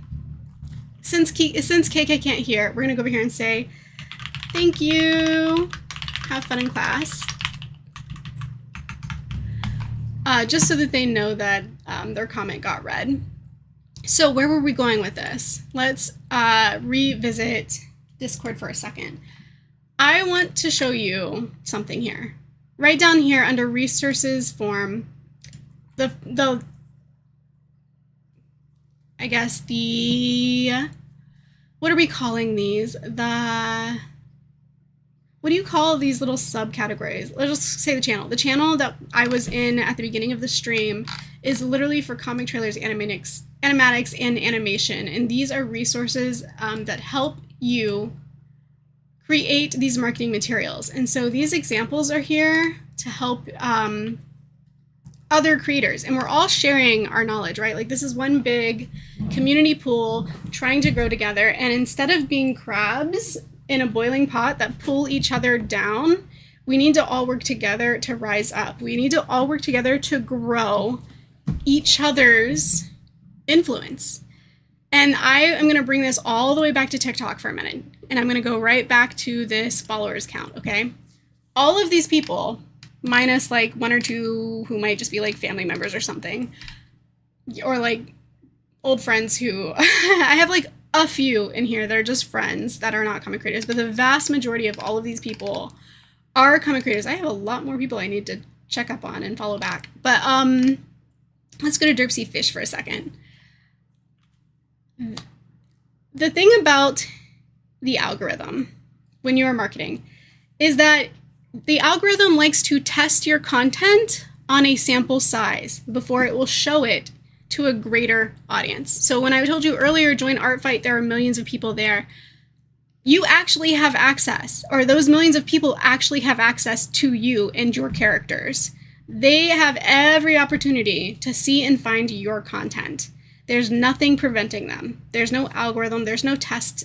since KK can't hear, we're gonna go over here and say, thank you. Have fun in class. Just so that they know that their comment got read. So where were we going with this? Let's revisit Discord for a second. I want to show you something here. Right down here under resources form, I guess what are we calling these? What do you call these little subcategories? Let's just say the channel. The channel that I was in at the beginning of the stream is literally for comic trailers, animatics, and animation. And these are resources that help you create these marketing materials. And so these examples are here to help other creators. And we're all sharing our knowledge, right? Like this is one big community pool trying to grow together. And instead of being crabs in a boiling pot that pull each other down, we need to all work together to rise up. We need to all work together to grow each other's influence. And I am going to bring this all the way back to TikTok for a minute. And I'm going to go right back to this followers count, okay? All of these people, minus like one or two who might just be like family members or something, or like old friends who, I have like a few in here that are just friends that are not comic creators, but the vast majority of all of these people are comic creators. I have a lot more people I need to check up on and follow back. But let's go to Derpsy Fish for a second. The thing about the algorithm when you are marketing is that the algorithm likes to test your content on a sample size before it will show it to a greater audience. So when I told you earlier, join Artfight, there are millions of people there. You actually have access, or those millions of people actually have access to you and your characters. They have every opportunity to see and find your content. There's nothing preventing them. There's no algorithm, there's no test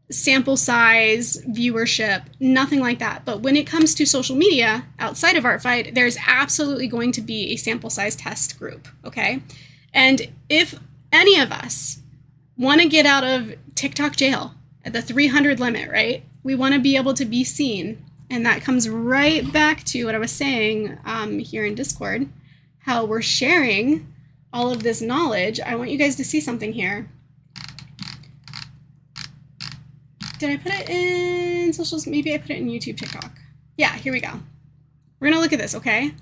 sample size, viewership, nothing like that. But when it comes to social media outside of Artfight, there's absolutely going to be a sample size test group, okay? And if any of us want to get out of TikTok jail at the 300 limit, right? We want to be able to be seen. And that comes right back to what I was saying here in Discord, how we're sharing all of this knowledge. I want you guys to see something here. Did I put it in socials? Maybe I put it in YouTube, TikTok. Yeah, here we go. We're gonna look at this, okay?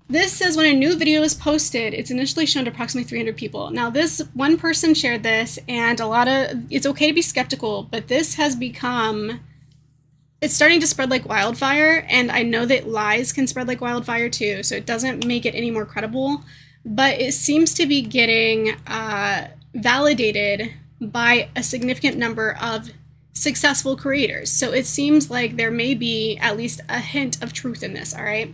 This says when a new video is posted, it's initially shown to approximately 300 people. Now this one person shared this, and it's okay to be skeptical, but this has become, it's starting to spread like wildfire, and I know that lies can spread like wildfire too, so it doesn't make it any more credible, but it seems to be getting validated by a significant number of successful creators. So it seems like there may be at least a hint of truth in this, all right?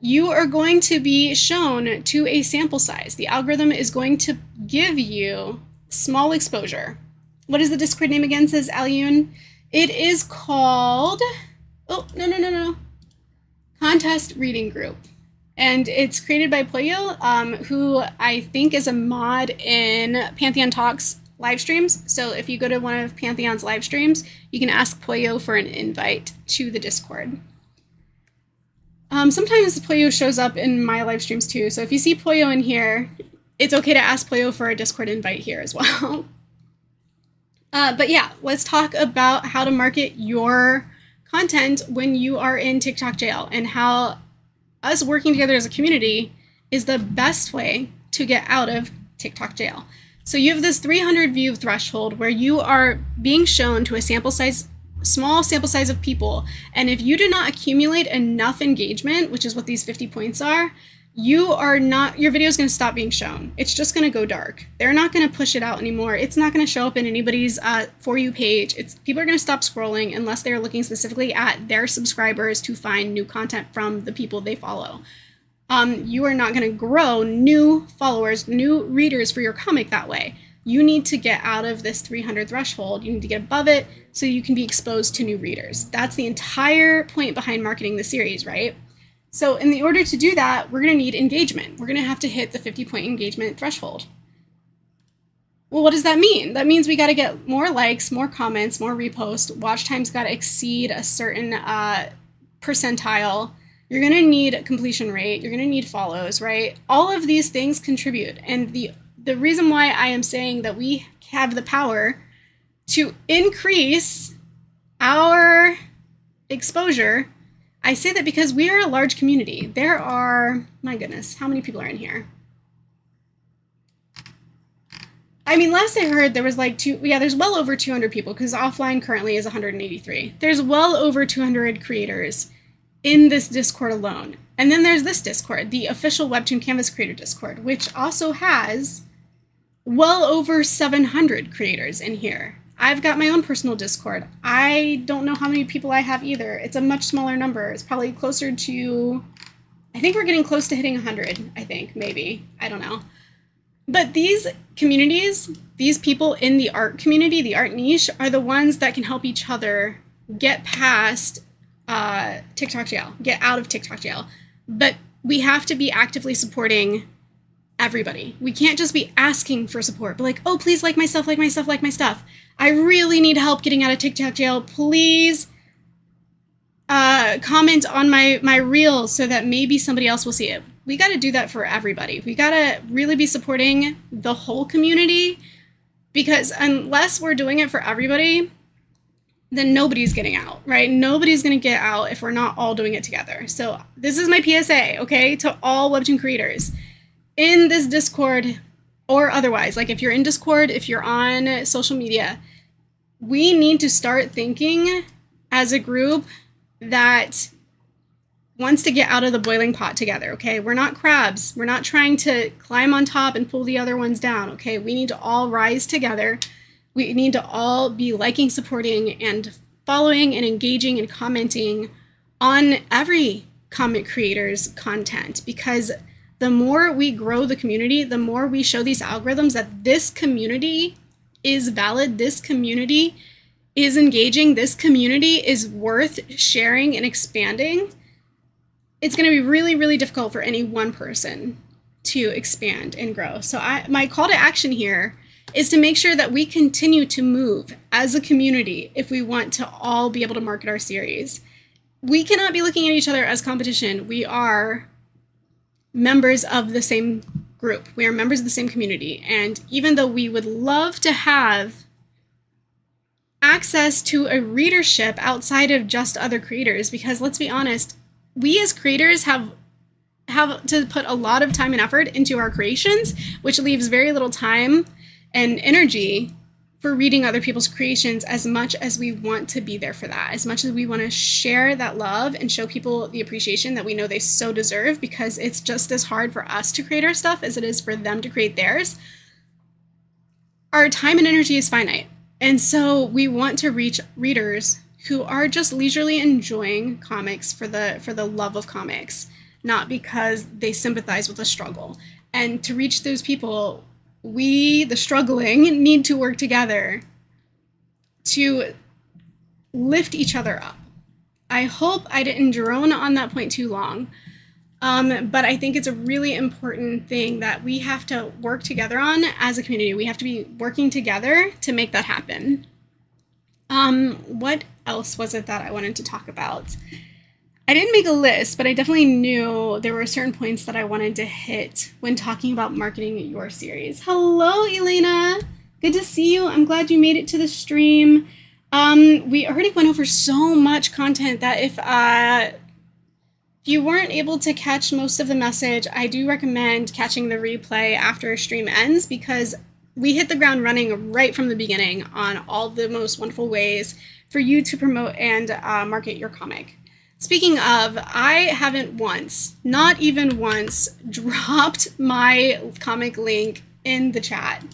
You are going to be shown to a sample size. The algorithm is going to give you small exposure. What is the Discord name again, says Alyun? It is called, oh, no. Contest Reading Group. And it's created by Pollo, who I think is a mod in Pantheon Talks live streams. So if you go to one of Pantheon's live streams, you can ask Pollo for an invite to the Discord. Sometimes Pollo shows up in my live streams too. So if you see Pollo in here, it's okay to ask Pollo for a Discord invite here as well. But yeah, let's talk about how to market your content when you are in TikTok jail, and how us working together as a community is the best way to get out of TikTok jail. So you have this 300 view threshold where you are being shown to a small sample size of people. And if you do not accumulate enough engagement, which is what these 50 points are, your video is going to stop being shown. It's just going to go dark. They're not going to push it out anymore. It's not going to show up in anybody's For You page. People are going to stop scrolling unless they're looking specifically at their subscribers to find new content from the people they follow. You are not going to grow new followers, new readers for your comic that way. You need to get out of this 300 threshold. You need to get above it so you can be exposed to new readers. That's the entire point behind marketing the series, right? So in the order to do that, we're going to need engagement. We're going to have to hit the 50-point engagement threshold. Well, what does that mean? That means we got to get more likes, more comments, more reposts. Watch time's got to exceed a certain percentile. You're going to need completion rate. You're going to need follows, right? All of these things contribute. And the reason why I am saying that we have the power to increase our exposure, I say that because we are a large community. There are, my goodness, how many people are in here? I mean, last I heard there was like there's well over 200 people, because offline currently is 183. There's well over 200 creators in this Discord alone. And then there's this Discord, the official Webtoon Canvas Creator Discord, which also has well over 700 creators in here. I've got my own personal Discord. I don't know how many people I have either. It's a much smaller number. It's probably closer to, I think we're getting close to hitting 100, I think, maybe. I don't know. But these communities, these people in the art community, the art niche, are the ones that can help each other get past TikTok jail, get out of TikTok jail. But we have to be actively supporting everybody. We can't just be asking for support, but like, oh, please like my stuff, like my stuff, like my stuff. I really need help getting out of TikTok jail. Please comment on my reel so that maybe somebody else will see it. We got to do that for everybody. We got to really be supporting the whole community, because unless we're doing it for everybody, then nobody's getting out, right? Nobody's going to get out if we're not all doing it together. So this is my PSA, okay, to all Webtoon creators in this Discord or otherwise. Like if you're in Discord, if you're on social media, we need to start thinking as a group that wants to get out of the boiling pot together, okay? We're not crabs. We're not trying to climb on top and pull the other ones down, okay? We need to all rise together. We need to all be liking, supporting, and following and engaging and commenting on every comic creator's content, because the more we grow the community, the more we show these algorithms that this community is valid, this community is engaging, this community is worth sharing and expanding. It's going to be really, really difficult for any one person to expand and grow. So my call to action here is to make sure that we continue to move as a community if we want to all be able to market our series. We cannot be looking at each other as competition. We are members of the same group. We are members of the same community. And even though we would love to have access to a readership outside of just other creators, because let's be honest, we as creators have to put a lot of time and effort into our creations, which leaves very little time and energy for reading other people's creations, as much as we want to be there for that, as much as we want to share that love and show people the appreciation that we know they so deserve, because it's just as hard for us to create our stuff as it is for them to create theirs. Our time and energy is finite. And so we want to reach readers who are just leisurely enjoying comics for the love of comics, not because they sympathize with the struggle. And to reach those people, we, the struggling, need to work together to lift each other up. I hope I didn't drone on that point too long, but I think it's a really important thing that we have to work together on as a community. We have to be working together to make that happen. What else was it that I wanted to talk about? I didn't make a list, but I definitely knew there were certain points that I wanted to hit when talking about marketing your series. Hello, Elena. Good to see you. I'm glad you made it to the stream. We already went over so much content that if you weren't able to catch most of the message, I do recommend catching the replay after stream ends, because we hit the ground running right from the beginning on all the most wonderful ways for you to promote and market your comic. Speaking of, I haven't once, not even once, dropped my comic link in the chat.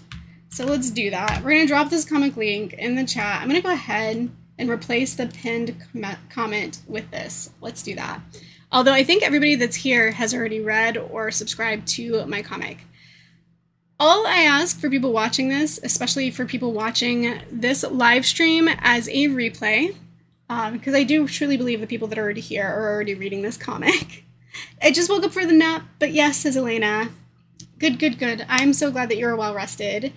So let's do that. We're going to drop this comic link in the chat. I'm going to go ahead and replace the pinned comment with this. Let's do that. Although I think everybody that's here has already read or subscribed to my comic. All I ask for people watching this, especially for people watching this live stream as a replay, because I do truly believe the people that are already here are already reading this comic. I just woke up for the nap, but yes, says Elena. Good, good, good. I'm so glad that you're well rested.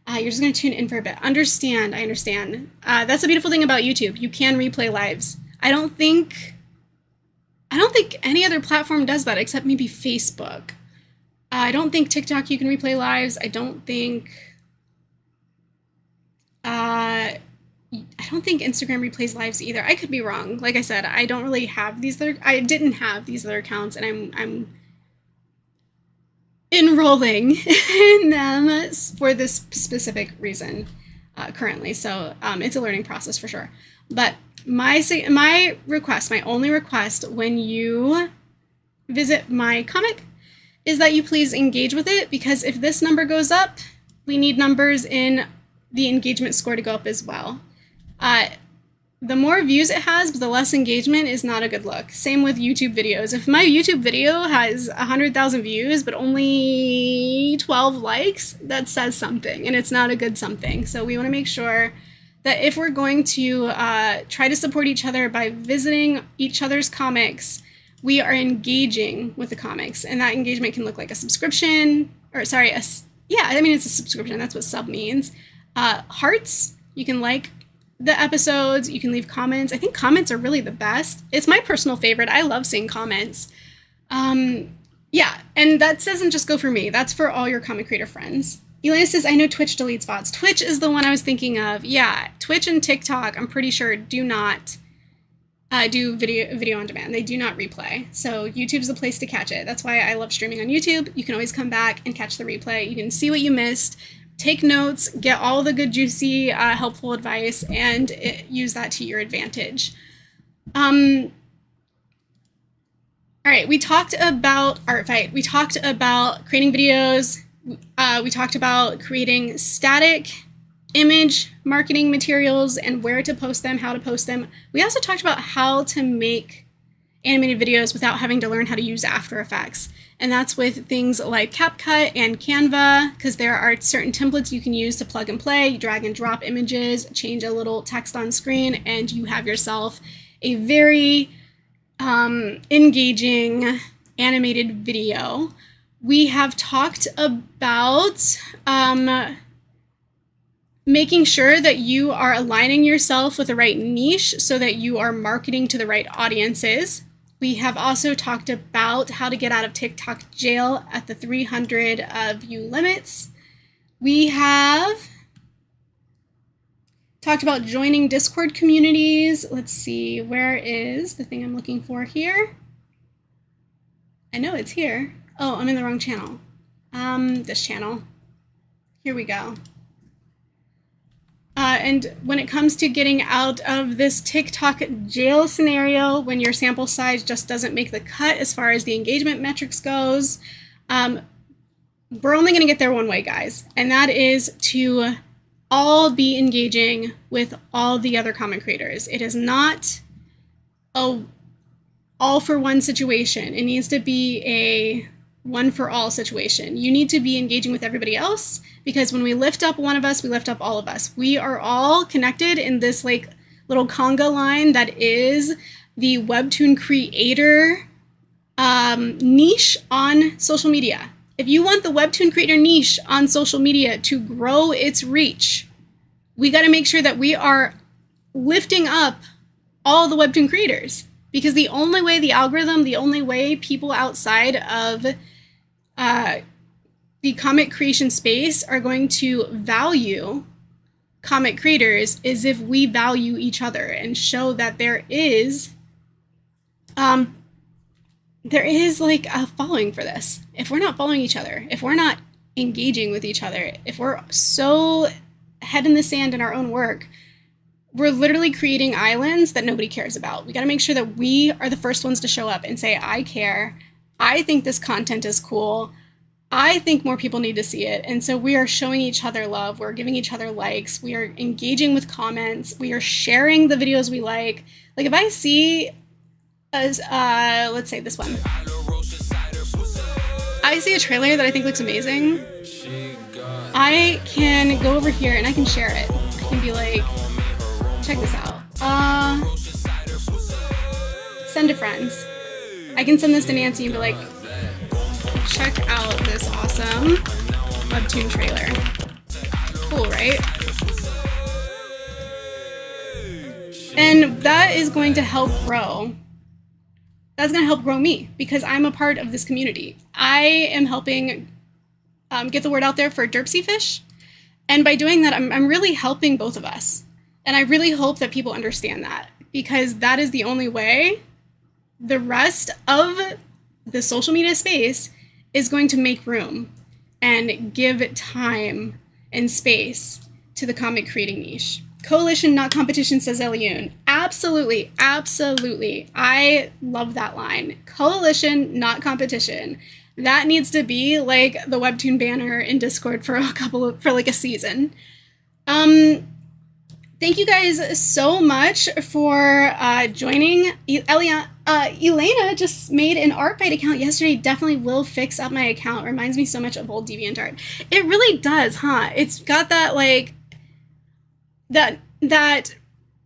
You're just going to tune in for a bit. I understand. That's the beautiful thing about YouTube. You can replay lives. I don't think any other platform does that except maybe Facebook. I don't think TikTok you can replay lives. I don't think Instagram replays lives either. I could be wrong. Like I said, I didn't have these other accounts, and I'm enrolling in them for this specific reason currently. So it's a learning process for sure. But my only request when you visit my comic is that you please engage with it, because if this number goes up, we need numbers in the engagement score to go up as well. The more views it has, but the less engagement is not a good look. Same with YouTube videos. If my YouTube video has 100,000 views, but only 12 likes, that says something, and it's not a good something. So we want to make sure that if we're going to try to support each other by visiting each other's comics, we are engaging with the comics. And that engagement can look like a subscription, it's a subscription. That's what sub means. Hearts, you can like the episodes, you can leave comments. I think comments are really the best. It's my personal favorite. I love seeing comments. And that doesn't just go for me. That's for all your comic creator friends. Elena says, I know Twitch deletes bots. Twitch is the one I was thinking of. Yeah, Twitch and TikTok, I'm pretty sure, do not do video on demand. They do not replay. So YouTube's the place to catch it. That's why I love streaming on YouTube. You can always come back and catch the replay. You can see what you missed, take notes, get all the good, juicy, helpful advice, and use that to your advantage. All right, we talked about Art Fight. We talked about creating videos. We talked about creating static image marketing materials and where to post them, how to post them. We also talked about how to make animated videos without having to learn how to use After Effects. And that's with things like CapCut and Canva, because there are certain templates you can use to plug and play. You drag and drop images, change a little text on screen, and you have yourself a very engaging animated video We have talked about making sure that you are aligning yourself with the right niche so that you are marketing to the right audiences. We have also talked about how to get out of TikTok jail at the 300 view limits. We have talked about joining Discord communities. Let's see, where is the thing I'm looking for here? I know it's here. Oh, I'm in the wrong channel. This channel. Here we go. And when it comes to getting out of this TikTok jail scenario, when your sample size just doesn't make the cut as far as the engagement metrics goes, we're only going to get there one way, guys, and that is to all be engaging with all the other content creators. It is not a all-for-one situation. It needs to be a one-for-all situation. You need to be engaging with everybody else, because when we lift up one of us, we lift up all of us. We are all connected in this like little conga line that is the Webtoon creator niche on social media. If you want the Webtoon creator niche on social media to grow its reach, we got to make sure that we are lifting up all the Webtoon creators, because the only way the algorithm, the only way people outside of the comic creation space are going to value comic creators is if we value each other and show that there is like a following for this. If we're not following each other, if we're not engaging with each other, if we're so head in the sand in our own work, we're literally creating islands that nobody cares about. We got to make sure that we are the first ones to show up and say, I care. I think this content is cool. I think more people need to see it. And so we are showing each other love. We're giving each other likes. We are engaging with comments. We are sharing the videos we like. Like if I see, let's say this one. I see a trailer that I think looks amazing. I can go over here and I can share it. I can be like, check this out. Send to friends. I can send this to Nancy and be like, check out this awesome Webtoon trailer. Cool, right? And that is going to help grow. That's going to help grow me because I'm a part of this community. I am helping get the word out there for Derpsy Fish. And by doing that, I'm really helping both of us. And I really hope that people understand that, because that is the only way the rest of the social media space is going to make room and give time and space to the comic creating niche. Coalition, not competition, says Eliune. Absolutely, absolutely. I love that line. Coalition, not competition. That needs to be like the Webtoon banner in Discord for like a season. Thank you guys so much for joining. Elena just made an ArtFight account yesterday. Definitely will fix up my account. Reminds me so much of old DeviantArt. It really does, huh? It's got that like that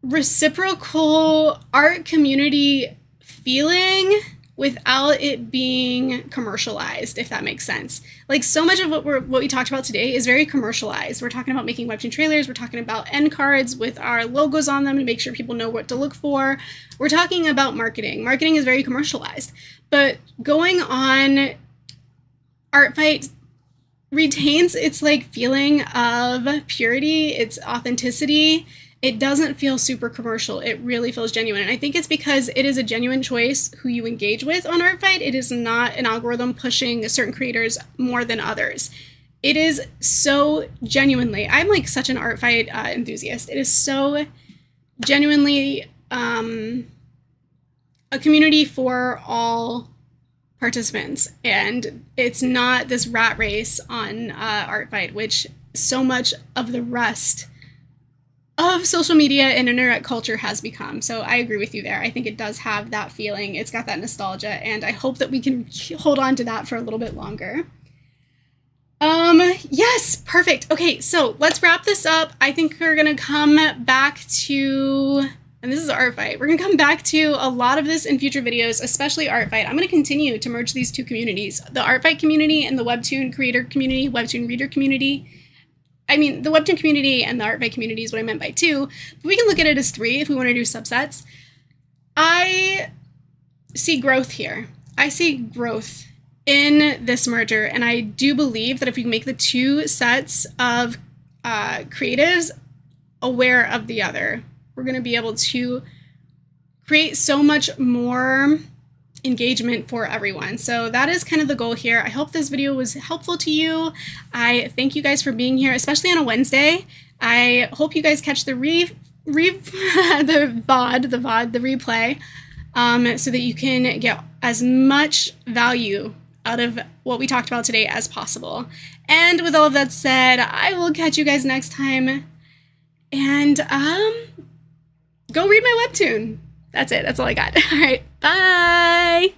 reciprocal art community feeling without it being commercialized, if that makes sense. Like so much of what we talked about today is very commercialized. We're talking about making Webtoon trailers. We're talking about end cards with our logos on them to make sure people know what to look for. We're talking about marketing. Marketing is very commercialized. But going on ArtFight retains its like feeling of purity, its authenticity. It doesn't feel super commercial. It really feels genuine. And I think it's because it is a genuine choice who you engage with on ArtFight. It is not an algorithm pushing certain creators more than others. It is so genuinely, I'm like such an ArtFight enthusiast. It is so genuinely a community for all participants. And it's not this rat race on ArtFight, which so much of the rest of social media and internet culture has become. So I agree with you there. I think it does have that feeling. It's got that nostalgia, and I hope that we can hold on to that for a little bit longer. Yes, perfect. Okay, so let's wrap this up. I think we're gonna come back to and this is Art Fight. We're going to come back to a lot of this in future videos, especially Art Fight. I'm going to continue to merge these two communities, the Art Fight community and the Webtoon creator community, Webtoon reader community. I mean, the Webtoon community and the Art Fight community is what I meant by two, but we can look at it as three if we want to do subsets. I see growth here. I see growth in this merger, and I do believe that if we make the two sets of creatives aware of the other, we're going to be able to create so much more engagement for everyone. So that is kind of the goal here. I hope this video was helpful to you. I thank you guys for being here, especially on a Wednesday. I hope you guys catch the the replay, so that you can get as much value out of what we talked about today as possible. And with all of that said, I will catch you guys next time. And go read my Webtoon. That's it. That's all I got. All right. Bye.